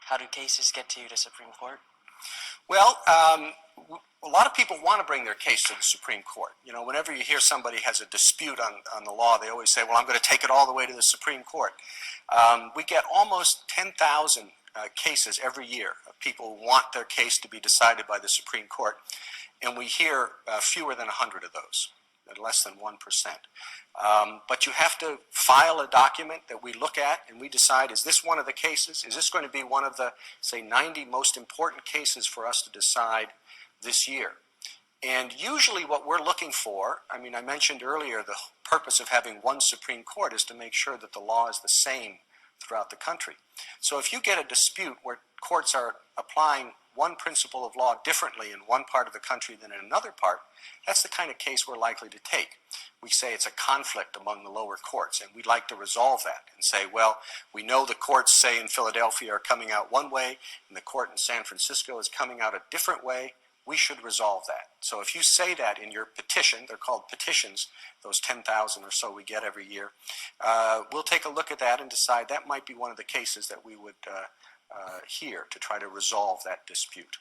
How do cases get to the Supreme Court? Well, a lot of people want to bring their case to the Supreme Court. You know, whenever you hear somebody has a dispute on the law, they always say, well, I'm going to take it all the way to the Supreme Court. We get almost 10,000 cases every year of people who want their case to be decided by the Supreme Court, and we hear fewer than 100 of those, less than 1%. But you have to file a document that we look at and we decide, is this one of the cases? Is this going to be one of the, say, 90 most important cases for us to decide this year? And usually what we're looking for, I mean, I mentioned earlier the purpose of having one Supreme Court is to make sure that the law is the same throughout the country. So if you get a dispute where courts are applying one principle of law differently in one part of the country than in another part, that's the kind of case we're likely to take. We say it's a conflict among the lower courts, and we'd like to resolve that and say, well, we know the courts, say, in Philadelphia are coming out one way, and the court in San Francisco is coming out a different way. We should resolve that. So if you say that in your petition, they're called petitions, those 10,000 or so we get every year, we'll take a look at that and decide that might be one of the cases that we would hear to try to resolve that dispute.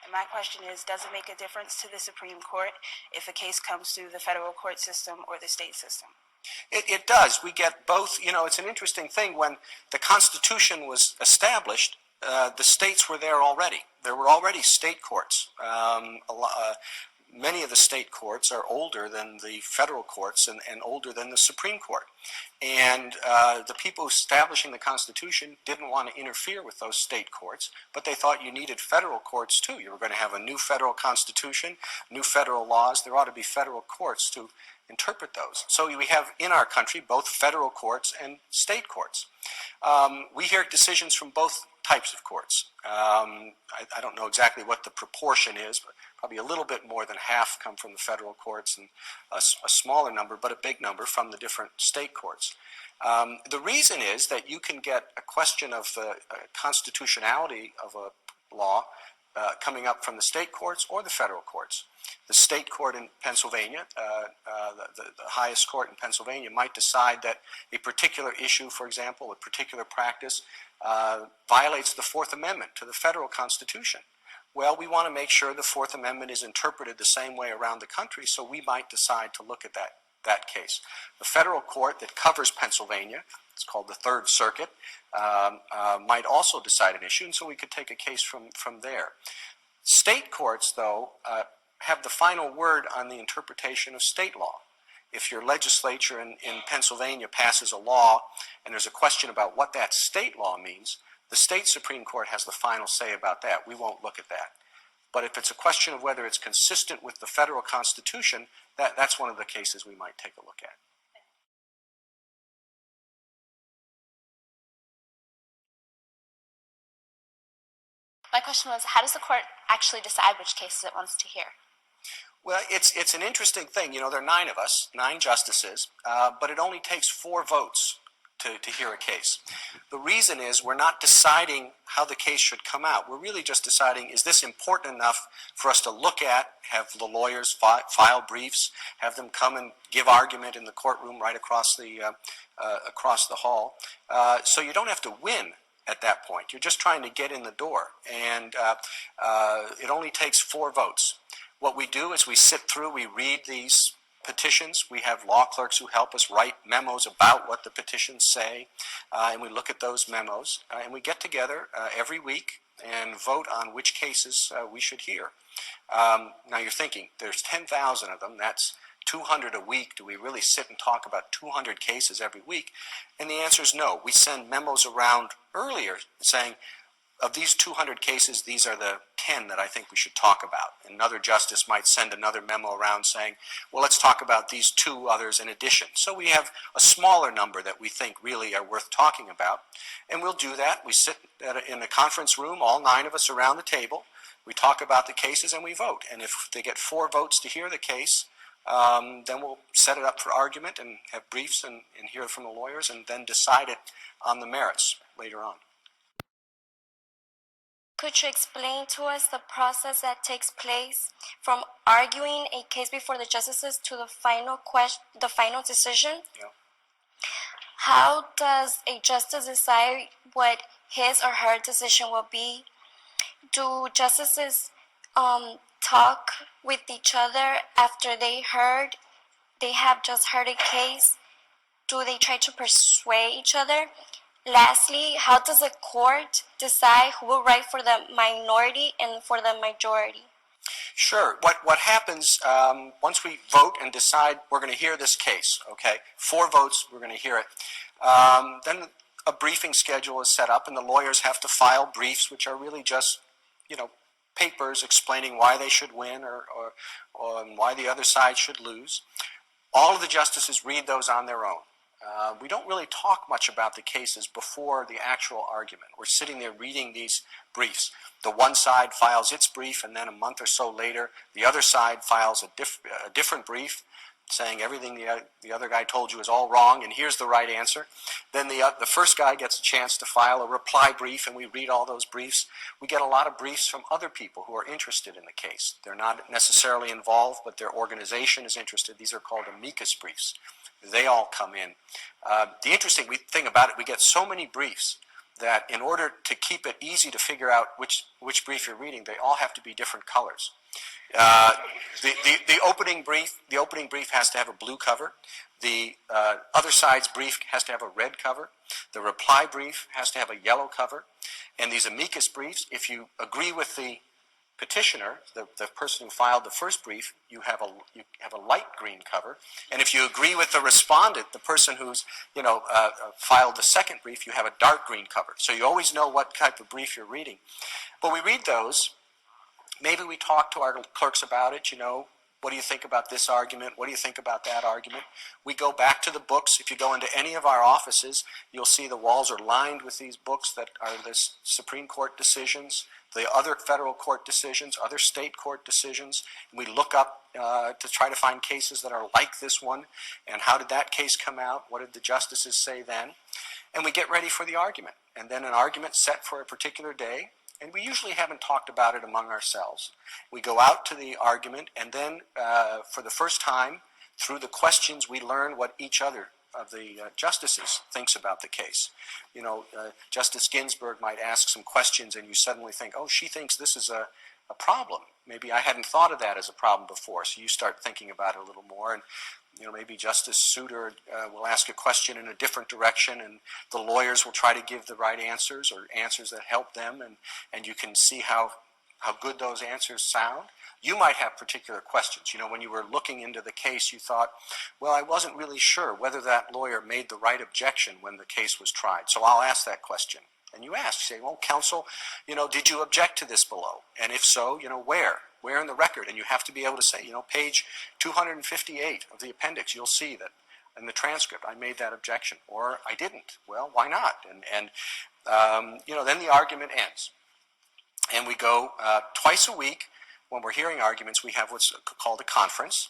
And my question is, does it make a difference to the Supreme Court if a case comes through the federal court system or the state system? It does. We get both. You know, it's an interesting thing. When the Constitution was established, the states were there already. There were already state courts. Many of the state courts are older than the federal courts and older than the Supreme Court. And the people establishing the Constitution didn't want to interfere with those state courts, but they thought you needed federal courts too. You were going to have a new federal Constitution, new federal laws. There ought to be federal courts to interpret those. So we have in our country both federal courts and state courts. We hear decisions from both types of courts. I don't know exactly what the proportion is, but probably a little bit more than half come from the federal courts and a smaller number, but a big number from the different state courts. The reason is that you can get a question of the constitutionality of a law coming up from the state courts or the federal courts. The state court in Pennsylvania, the highest court in Pennsylvania, might decide that a particular issue, for example, a particular practice, violates the Fourth Amendment to the federal Constitution. Well, we want to make sure the Fourth Amendment is interpreted the same way around the country, so we might decide to look at that case. The federal court that covers Pennsylvania, it's called the Third Circuit, might also decide an issue, and so we could take a case from there. State courts, though, have the final word on the interpretation of state law. If your legislature in Pennsylvania passes a law and there's a question about what that state law means, the state Supreme Court has the final say about that. We won't look at that. But if it's a question of whether it's consistent with the federal Constitution, that's one of the cases we might take a look at. My question was, how does the court actually decide which cases it wants to hear? Well, it's an interesting thing. You know, there are 9 of us, 9 justices, but it only takes 4 votes to hear a case. The reason is we're not deciding how the case should come out. We're really just deciding, is this important enough for us to look at, have the lawyers file briefs, have them come and give argument in the courtroom right across the hall. So you don't have to win at that point. You're just trying to get in the door. And it only takes 4 votes. What we do is we sit through, we read these petitions. We have law clerks who help us write memos about what the petitions say, and we look at those memos, and we get together every week and vote on which cases we should hear. Now you're thinking, there's 10,000 of them, that's 200 a week. Do we really sit and talk about 200 cases every week? And the answer is no. We send memos around earlier saying, of these 200 cases, these are the 10 that I think we should talk about. Another justice might send another memo around saying, well, let's talk about these 2 others in addition. So we have a smaller number that we think really are worth talking about. And we'll do that. We sit in a conference room, all 9 of us around the table. We talk about the cases and we vote. And if they get 4 votes to hear the case, then we'll set it up for argument and have briefs and hear from the lawyers and then decide it on the merits later on. Could you explain to us the process that takes place from arguing a case before the justices to the final decision? Yeah. How does a justice decide what his or her decision will be? Do justices talk with each other after they have just heard a case? Do they try to persuade each other? Lastly, how does a court decide who will write for the minority and for the majority? Sure. What happens once we vote and decide we're going to hear this case, okay, 4 votes, we're going to hear it, then a briefing schedule is set up and the lawyers have to file briefs, which are really just, papers explaining why they should win or why the other side should lose. All of the justices read those on their own. We don't really talk much about the cases before the actual argument. We're sitting there reading these briefs. The one side files its brief, and then a month or so later, the other side files a different brief saying everything the other guy told you is all wrong, and here's the right answer. Then the first guy gets a chance to file a reply brief, and we read all those briefs. We get a lot of briefs from other people who are interested in the case. They're not necessarily involved, but their organization is interested. These are called amicus briefs. They all come in. The interesting thing about it, we get so many briefs that in order to keep it easy to figure out which brief you're reading, they all have to be different colors. The opening brief has to have a blue cover. The other side's brief has to have a red cover. The reply brief has to have a yellow cover. And these amicus briefs, if you agree with the petitioner, the person who filed the first brief, you have a light green cover, and if you agree with the respondent, the person who's filed the second brief, you have a dark green cover. So you always know what type of brief you're reading. But we read those. Maybe we talk to our clerks about it. What do you think about this argument? What do you think about that argument? We go back to the books. If you go into any of our offices, you'll see the walls are lined with these books that are the Supreme Court decisions, the other federal court decisions, other state court decisions. We look up to try to find cases that are like this one, and how did that case come out? What did the justices say then? And we get ready for the argument. And then an argument set for a particular day, and we usually haven't talked about it among ourselves. We go out to the argument, and then for the first time, through the questions, we learn what each other of the justices thinks about the case. Justice Ginsburg might ask some questions, and you suddenly think, oh, she thinks this is a problem. Maybe I hadn't thought of that as a problem before, so you start thinking about it a little more. And maybe Justice Souter will ask a question in a different direction, and the lawyers will try to give the right answers or answers that help them, and you can see how good those answers sound. You might have particular questions. When you were looking into the case, you thought, well, I wasn't really sure whether that lawyer made the right objection when the case was tried, so I'll ask that question. And you ask, say, well, counsel, did you object to this below? And if so, where? Where in the record? And you have to be able to say, page 258 of the appendix, you'll see that in the transcript I made that objection, or I didn't. Well, why not? And then the argument ends. And we go twice a week. When we're hearing arguments, we have what's called a conference.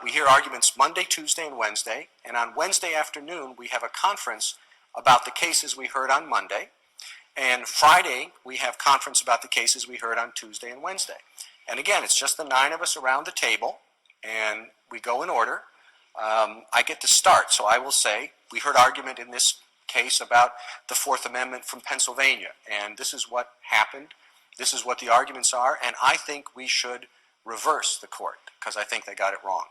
We hear arguments Monday, Tuesday, and Wednesday. And on Wednesday afternoon, we have a conference about the cases we heard on Monday. And Friday, we have conference about the cases we heard on Tuesday and Wednesday. And again, it's just the 9 of us around the table, and we go in order. I get to start, so I will say, we heard argument in this case about the Fourth Amendment from Pennsylvania, and this is what happened. This is what the arguments are, and I think we should reverse the court, because I think they got it wrong.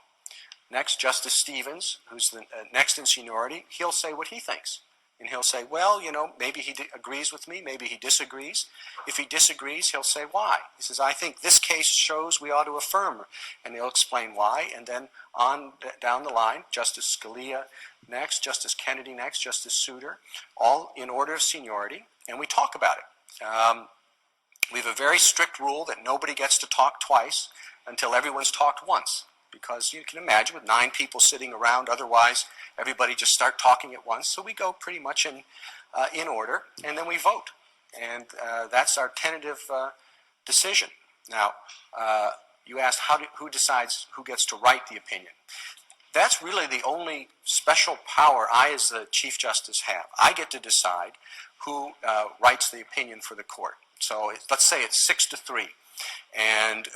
Next, Justice Stevens, who's the next in seniority, he'll say what he thinks. And he'll say, well, maybe he agrees with me, maybe he disagrees. If he disagrees, he'll say why. He says, I think this case shows we ought to affirm. And he'll explain why. And then on down the line, Justice Scalia next, Justice Kennedy next, Justice Souter, all in order of seniority. And we talk about it. We have a very strict rule that nobody gets to talk twice until everyone's talked once. Because you can imagine with 9 people sitting around, otherwise everybody just start talking at once. So we go pretty much in order, and then we vote. And that's our tentative decision. Now, you asked who decides who gets to write the opinion. That's really the only special power I as the Chief Justice have. I get to decide who writes the opinion for the court. So let's say it's 6-3. And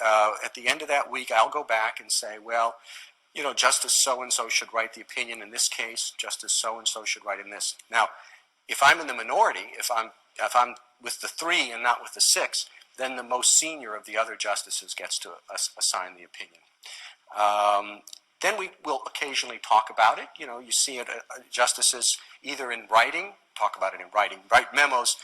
at the end of that week, I'll go back and say, well, Justice so-and-so should write the opinion in this case, Justice so-and-so should write in this. Now, if I'm in the minority, if I'm with the 3 and not with the 6, then the most senior of the other justices gets to assign the opinion. Then we will occasionally talk about it. You see it, justices either in writing, talk about it in writing, write memos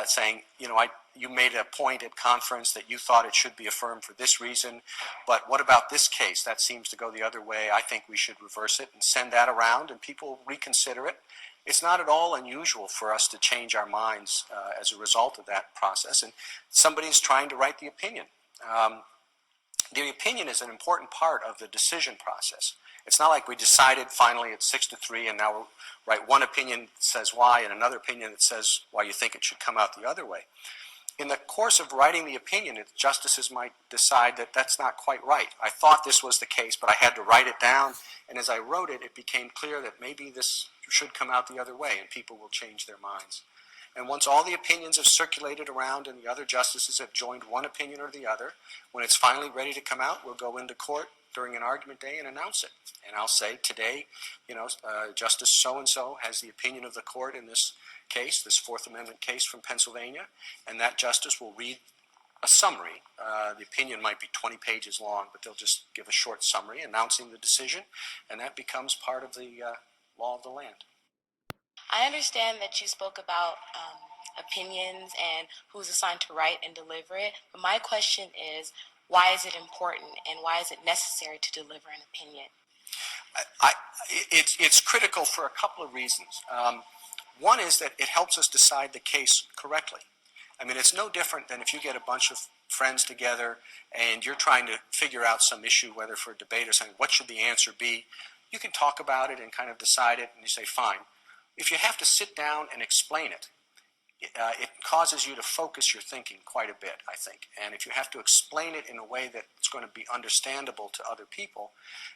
saying, you made a point at conference that you thought it should be affirmed for this reason, but what about this case? That seems to go the other way. I think we should reverse it, and send that around, and people reconsider it. It's not at all unusual for us to change our minds as a result of that process, and somebody's trying to write the opinion. The opinion is an important part of the decision process. It's not like we decided finally at 6-3 and now we'll write one opinion that says why and another opinion that says why you think it should come out the other way. In the course of writing the opinion, justices might decide that that's not quite right. I thought this was the case, but I had to write it down, and as I wrote it, it became clear that maybe this should come out the other way, and people will change their minds. And once all the opinions have circulated around and the other justices have joined one opinion or the other, when it's finally ready to come out, we'll go into court during an argument day and announce it. And I'll say, today, Justice so-and-so has the opinion of the court in this case, this Fourth Amendment case from Pennsylvania, and that justice will read a summary. The opinion might be 20 pages long, but they'll just give a short summary announcing the decision, and that becomes part of the law of the land. I understand that you spoke about opinions and who's assigned to write and deliver it, but my question is, why is it important and why is it necessary to deliver an opinion? It's critical for a couple of reasons. One is that it helps us decide the case correctly. I mean, it's no different than if you get a bunch of friends together and you're trying to figure out some issue, whether for a debate or something, what should the answer be? You can talk about it and kind of decide it, and you say, fine. If you have to sit down and explain it, it causes you to focus your thinking quite a bit, I think. And if you have to explain it in a way that's going to be understandable to other people,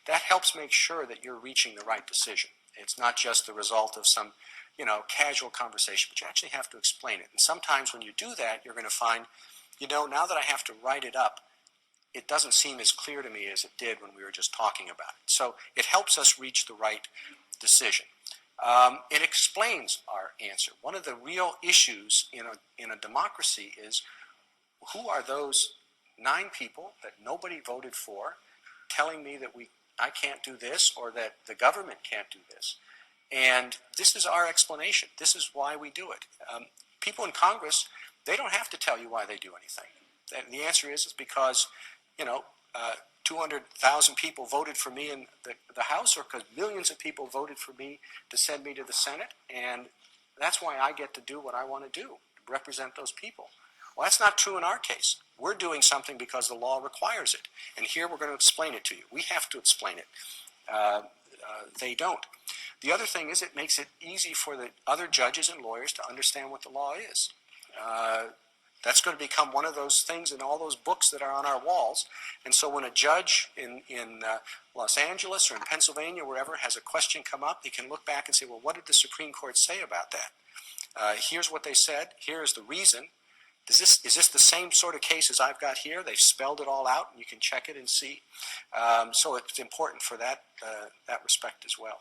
that helps make sure that you're reaching the right decision. It's not just the result of some, casual conversation, but you actually have to explain it. And sometimes when you do that, you're going to find, now that I have to write it up, it doesn't seem as clear to me as it did when we were just talking about it. So it helps us reach the right decision. It explains our answer. One of the real issues in a democracy is, who are those 9 people that nobody voted for telling me that I can't do this, or that the government can't do this? And this is our explanation. This is why we do it. People in Congress, they don't have to tell you why they do anything. And the answer is because 200,000 people voted for me in the House, or because millions of people voted for me to send me to the Senate, and that's why I get to do what I want to do, represent those people. Well, that's not true in our case. We're doing something because the law requires it, and here we're going to explain it to you. We have to explain it. They don't. The other thing is, it makes it easy for the other judges and lawyers to understand what the law is. That's going to become one of those things in all those books that are on our walls. And so when a judge in Los Angeles or in Pennsylvania, wherever, has a question come up, he can look back and say, well, what did the Supreme Court say about that? Here's what they said. Here's the reason. Is this the same sort of case as I've got here? They've spelled it all out, and you can check it and see. So it's important for that respect as well.